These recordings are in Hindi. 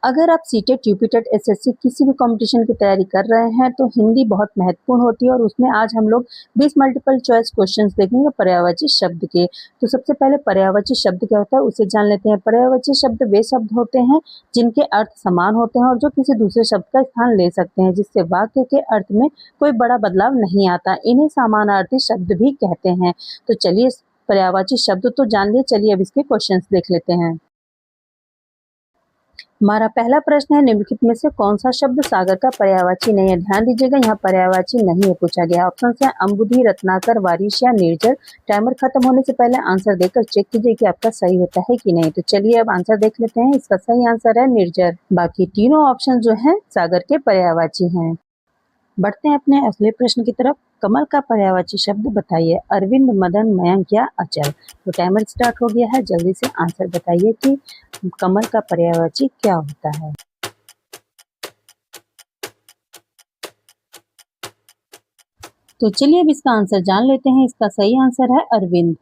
अगर आप सीटेट, यूपीटेट, एसएससी किसी भी कंपटीशन की तैयारी कर रहे हैं तो हिंदी बहुत महत्वपूर्ण होती है और उसमें आज हम लोग 20 मल्टीपल चॉइस क्वेश्चंस देखेंगे पर्यायवाची शब्द के। तो सबसे पहले पर्यायवाची शब्द क्या होता है उसे जान लेते हैं। पर्यायवाची शब्द वे शब्द होते हैं जिनके अर्थ समान होते हैं और जो किसी दूसरे शब्द का स्थान ले सकते हैं, जिससे वाक्य के अर्थ में कोई बड़ा बदलाव नहीं आता। इन्हें समानार्थी शब्द भी कहते हैं। तो चलिए पर्यायवाची शब्द तो जान लिए, चलिए अब इसके क्वेश्चंस देख लेते हैं। हमारा पहला प्रश्न है, निम्नलिखित में से कौन सा शब्द सागर का पर्यायवाची नहीं है। ध्यान दीजिएगा, यहाँ पर्यायवाची नहीं है पूछा गया। ऑप्शन है अम्बुधि, रत्नाकर, वारिश या निर्जर। टाइमर खत्म होने से पहले आंसर देकर चेक कीजिए कि आपका सही होता है कि नहीं। तो चलिए अब आंसर देख लेते हैं। इसका सही आंसर है निर्जर। बाकी तीनों ऑप्शन जो है सागर के पर्यायवाची हैं। बढ़ते हैं अपने अगले प्रश्न की तरफ। कमल का पर्यायवाची शब्द बताइए। अरविंद, मदन, मयंक या अचल। तो टाइमर स्टार्ट हो गया है, जल्दी से आंसर बताइए कि कमल का पर्यायवाची क्या होता है। तो चलिए अब इसका आंसर जान लेते हैं। इसका सही आंसर है अरविंद।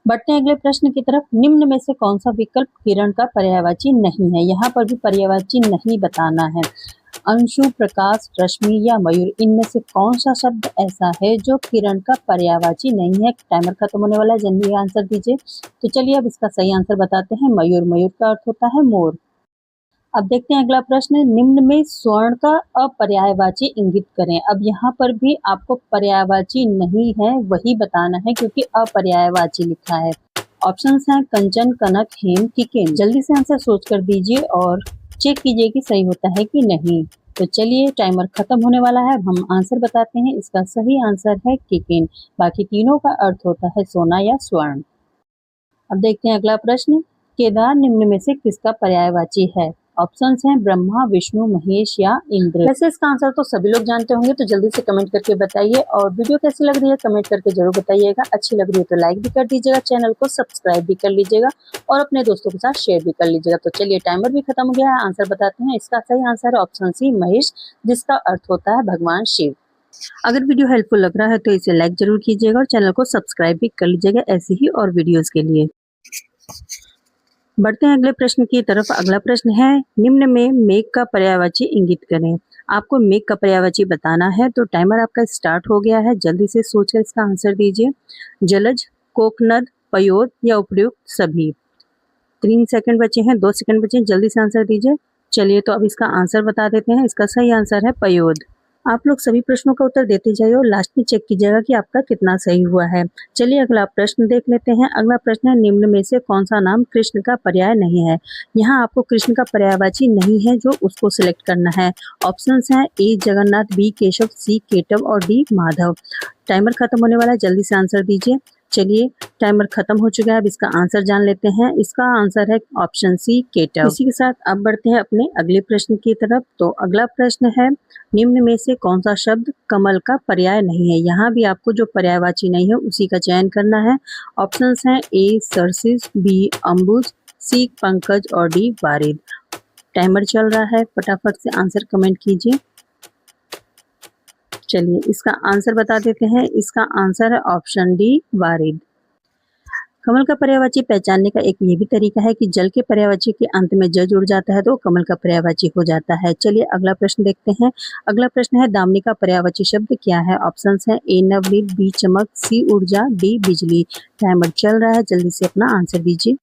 बढ़ते हैं अगले प्रश्न की तरफ। निम्न में से कौन सा विकल्प किरण का पर्यायवाची नहीं है। यहाँ पर भी पर्यायवाची नहीं बताना है। अंशु, प्रकाश, रश्मि या मयूर, इनमें से कौन सा शब्द ऐसा है जो किरण का पर्यायवाची नहीं है। टाइमर खत्म होने वाला है, जल्दी आंसर दीजिए। तो चलिए अब इसका सही आंसर बताते हैं। मयूर। मयूर का अर्थ होता है मोर। अब देखते हैं अगला प्रश्न। निम्न में स्वर्ण का अपर्यायवाची इंगित करें। अब यहाँ पर भी आपको पर्यायवाची नहीं है वही बताना है क्योंकि अपर्यायवाची लिखा है। ऑप्शंस हैं कंचन, कनक, हेम, किकेन। जल्दी से आंसर सोच कर दीजिए और चेक कीजिए कि सही होता है कि नहीं। तो चलिए टाइमर खत्म होने वाला है, अब हम आंसर बताते हैं। इसका सही आंसर है किकेन। बाकी तीनों का अर्थ होता है सोना या स्वर्ण। अब देखते हैं अगला प्रश्न। केदार निम्न में से किसका पर्यायवाची है। ऑप्शंस हैं ब्रह्मा, विष्णु, महेश या इंद्र। वैसे इसका आंसर तो सभी लोग जानते होंगे, तो जल्दी से कमेंट करके बताइए। और वीडियो कैसी लग रही है कमेंट करके जरूर बताइएगा। अच्छी लग रही है तो लाइक भी कर दीजिएगा, चैनल को सब्सक्राइब भी कर लीजिएगा और अपने दोस्तों के साथ शेयर भी कर लीजिएगा। तो चलिए टाइमर भी खत्म हो गया है, आंसर बताते हैं। इसका सही आंसर है ऑप्शन सी महेश, जिसका अर्थ होता है भगवान शिव। अगर वीडियो हेल्पफुल लग रहा है तो इसे लाइक जरूर कीजिएगा और चैनल को सब्सक्राइब भी कर लीजिएगा ऐसे ही और वीडियोस के लिए। बढ़ते हैं अगले प्रश्न की तरफ। अगला प्रश्न है, निम्न में मेघ का पर्यायवाची इंगित करें। आपको मेघ का पर्यायवाची बताना है। तो टाइमर आपका स्टार्ट हो गया है, जल्दी से सोचकर इसका आंसर दीजिए। जलज, कोकनद, पयोद या उपयुक्त सभी। 3 सेकंड बचे हैं, 2 सेकंड बचे हैं, जल्दी से आंसर दीजिए। चलिए तो अब इसका आंसर बता देते हैं। इसका सही आंसर है पयोद। आप लोग सभी प्रश्नों का उत्तर देते जाइए और लास्ट में चेक कीजिएगा कि आपका कितना सही हुआ है। चलिए अगला प्रश्न देख लेते हैं। अगला प्रश्न है, निम्न में से कौन सा नाम कृष्ण का पर्याय नहीं है। यहाँ आपको कृष्ण का पर्यायवाची नहीं है जो उसको सिलेक्ट करना है। ऑप्शंस हैं ए जगन्नाथ, बी केशव, सी केटव और डी माधव। टाइमर खत्म होने वाला है, जल्दी से आंसर दीजिए। चलिए टाइमर खत्म हो चुका है, अब इसका आंसर जान लेते हैं। इसका आंसर है ऑप्शन सी केटव। इसी के साथ अब बढ़ते हैं अपने अगले प्रश्न की तरफ। तो अगला प्रश्न है, निम्न में से कौन सा शब्द कमल का पर्याय नहीं है। यहाँ भी आपको जो पर्यायवाची नहीं है उसी का चयन करना है। ऑप्शंस हैं ए सरसिस, बी अम्बुज, सी पंकज और डी वारिद। टाइमर चल रहा है, फटाफट से आंसर कमेंट कीजिए। चलिए इसका आंसर बता देते हैं। इसका आंसर है ऑप्शन डी वारिद। कमल का पर्यायवाची पहचानने का एक ये भी तरीका है कि जल के पर्यायवाची के अंत में ज जुड़ जाता है तो कमल का पर्यायवाची हो जाता है। चलिए अगला प्रश्न देखते हैं। अगला प्रश्न है, दामिनी का पर्यायवाची शब्द क्या है। ऑप्शंस हैं ए नवनीत, बी चमक, सी ऊर्जा, डी बिजली। टाइमर चल रहा है, जल्दी से अपना आंसर दीजिए।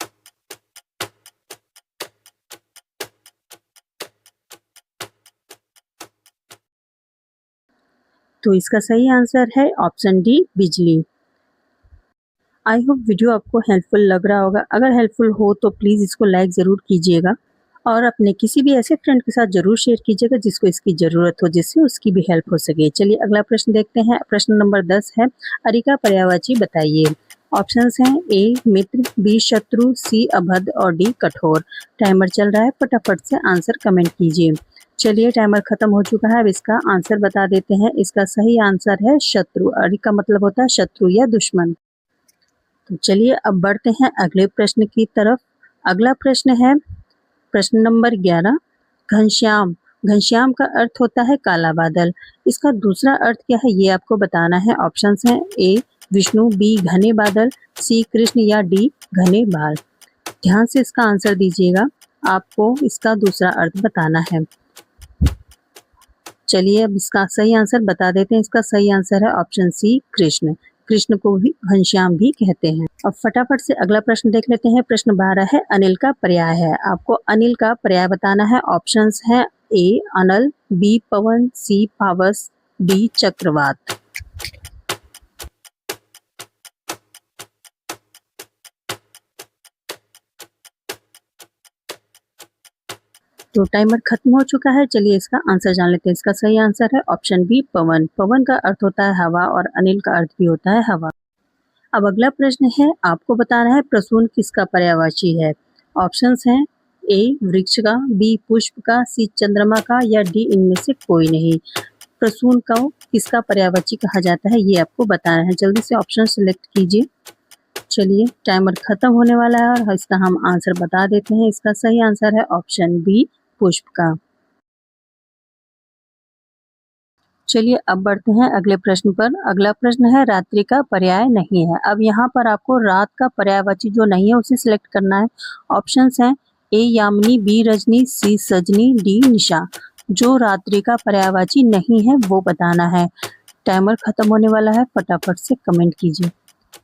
तो इसका सही आंसर है ऑप्शन डी बिजली। आई होप वीडियो आपको हेल्पफुल लग रहा होगा। अगर हेल्पफुल हो तो प्लीज़ इसको लाइक ज़रूर कीजिएगा और अपने किसी भी ऐसे फ्रेंड के साथ ज़रूर शेयर कीजिएगा जिसको इसकी ज़रूरत हो, जिससे उसकी भी हेल्प हो सके। चलिए अगला प्रश्न देखते हैं। प्रश्न नंबर 10 है, अरिका पर्यायवाची बताइए। ऑप्शंस हैं ए मित्र, बी शत्रु, सी अभद्र और डी कठोर। टाइमर चल रहा है, फटाफट से आंसर कमेंट कीजिए। चलिए टाइमर खत्म हो चुका है, अब इसका आंसर बता देते हैं। इसका सही आंसर है शत्रु। अरिका मतलब होता है शत्रु या दुश्मन। तो चलिए अब बढ़ते हैं अगले प्रश्न की तरफ। अगला प्रश्न है प्रश्न नंबर 11, घनश्याम। घनश्याम का अर्थ होता है काला बादल। इसका दूसरा अर्थ क्या है ये आपको बताना है। ऑप्शंस हैं ए विष्णु, बी घने बादल, सी कृष्ण या डी घने बाल। ध्यान से इसका आंसर दीजिएगा। आपको इसका दूसरा अर्थ बताना है। चलिए अब इसका सही आंसर बता देते हैं। इसका सही आंसर है ऑप्शन सी कृष्ण। कृष्ण को भी घनश्याम भी कहते हैं। अब फटाफट से अगला प्रश्न देख लेते हैं। प्रश्न 12 है अनिल का पर्याय है। आपको अनिल का पर्याय बताना है। ऑप्शंस है ए अनल, बी पवन, सी पावस, डी चक्रवात। तो टाइमर खत्म हो चुका है। चलिए इसका आंसर जान लेते हैं। इसका सही आंसर है ऑप्शन बी पवन। पवन का अर्थ होता है हवा और अनिल का अर्थ भी होता है हवा। अब अगला प्रश्न है आपको बताना है प्रसून किसका पर्यायवाची है। ऑप्शंस हैं ए वृक्ष का, बी पुष्प का, सी चंद्रमा का या डी इनमें से कोई नहीं। प्रसून को किसका पर्यायवाची कहा जाता है ये आपको बताना है। जल्दी से ऑप्शन सिलेक्ट कीजिए। चलिए टाइमर खत्म होने वाला है और इसका हम आंसर बता देते हैं। इसका सही आंसर है ऑप्शन बी पुष्प का। चलिए अब बढ़ते हैं अगले प्रश्न पर। अगला प्रश्न है रात्रि का पर्याय नहीं है। अब यहाँ पर आपको रात का पर्यायवाची जो नहीं है उसे सिलेक्ट करना है। ऑप्शंस हैं ए यामिनी, बी रजनी, सी सजनी, डी निशा। जो रात्रि का पर्यायवाची नहीं है वो बताना है। टाइमर खत्म होने वाला है, फटाफट से कमेंट कीजिए।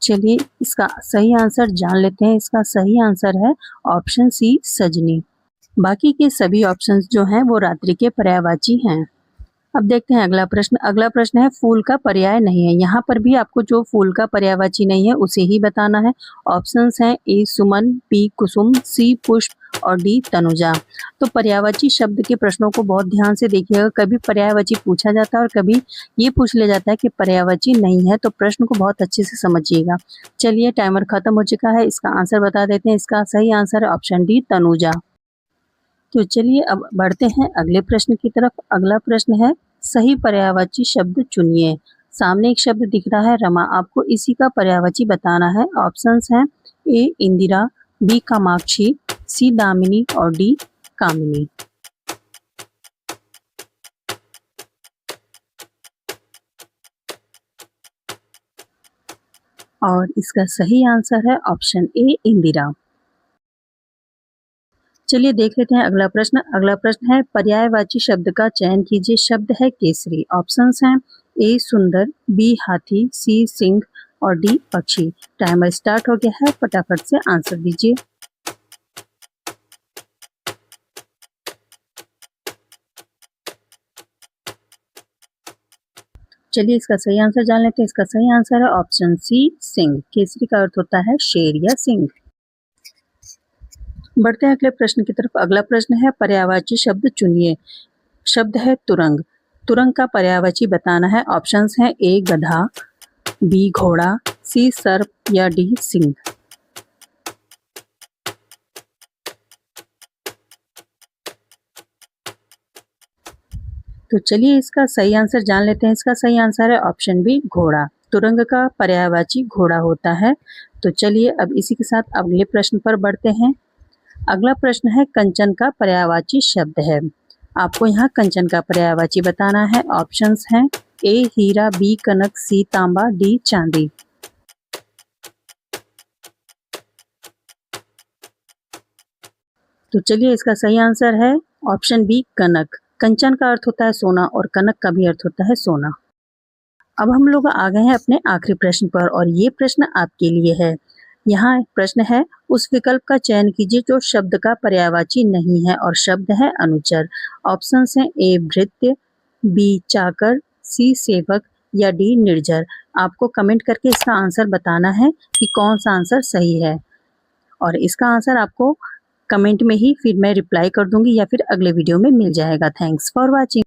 चलिए इसका सही आंसर जान लेते हैं। इसका सही आंसर है ऑप्शन सी सजनी। बाकी के सभी ऑप्शंस जो हैं वो रात्रि के पर्यायवाची हैं। अब देखते हैं अगला प्रश्न। अगला प्रश्न है फूल का पर्याय नहीं है। यहाँ पर भी आपको जो फूल का पर्यायवाची नहीं है उसे ही बताना है। ऑप्शंस हैं ए सुमन, बी कुसुम, सी पुष्प और डी तनुजा। तो पर्यायवाची शब्द के प्रश्नों को बहुत ध्यान से देखिएगा। कभी पर्यायवाची पूछा जाता है और कभी ये पूछ लिया जाता है कि पर्यायवाची नहीं है, तो प्रश्न को बहुत अच्छे से समझिएगा। चलिए टाइमर खत्म हो चुका है। इसका आंसर बता देते हैं। इसका सही आंसर है ऑप्शन डी तनुजा। तो चलिए अब बढ़ते हैं अगले प्रश्न की तरफ। अगला प्रश्न है सही पर्यायवाची शब्द चुनिए। सामने एक शब्द दिख रहा है रमा। आपको इसी का पर्यायवाची बताना है। ऑप्शंस हैं ए इंदिरा, बी कामाक्षी, सी दामिनी और डी कामिनी। और इसका सही आंसर है ऑप्शन ए इंदिरा। चलिए देख लेते हैं अगला प्रश्न। अगला प्रश्न है पर्यायवाची शब्द का चयन कीजिए। शब्द है केसरी। ऑप्शंस हैं ए सुंदर, बी हाथी, सी सिंह और डी पक्षी। टाइमर स्टार्ट हो गया है, फटाफट से आंसर दीजिए। चलिए इसका सही आंसर जान लेते हैं। इसका सही आंसर है ऑप्शन सी सिंह। केसरी का अर्थ होता है शेर या सिंह। बढ़ते हैं अगले प्रश्न की तरफ। अगला प्रश्न है पर्यायवाची शब्द चुनिए। शब्द है तुरंग। तुरंग का पर्यायवाची बताना है। ऑप्शंस हैं ए गधा, बी घोड़ा, सी सर्प या डी सिंह। तो चलिए इसका सही आंसर जान लेते हैं। इसका सही आंसर है ऑप्शन बी घोड़ा। तुरंग का पर्यायवाची घोड़ा होता है। तो चलिए अब इसी के साथ अगले प्रश्न पर बढ़ते हैं। अगला प्रश्न है कंचन का पर्यायवाची शब्द है। आपको यहाँ कंचन का पर्यायवाची बताना है। ऑप्शंस हैं ए हीरा, बी कनक, सी तांबा, डी चांदी। तो चलिए इसका सही आंसर है ऑप्शन बी कनक। कंचन का अर्थ होता है सोना और कनक का भी अर्थ होता है सोना। अब हम लोग आ गए हैं अपने आखिरी प्रश्न पर और ये प्रश्न आपके लिए है। यहाँ प्रश्न है उस विकल्प का चयन कीजिए जो शब्द का पर्यायवाची नहीं है और शब्द है अनुचर। ऑप्शंस हैं ए भृत्य, बी चाकर, सी सेवक या डी निर्जर। आपको कमेंट करके इसका आंसर बताना है कि कौन सा आंसर सही है और इसका आंसर आपको कमेंट में ही फिर मैं रिप्लाई कर दूंगी या फिर अगले वीडियो में मिल जाएगा। Thanks for watching.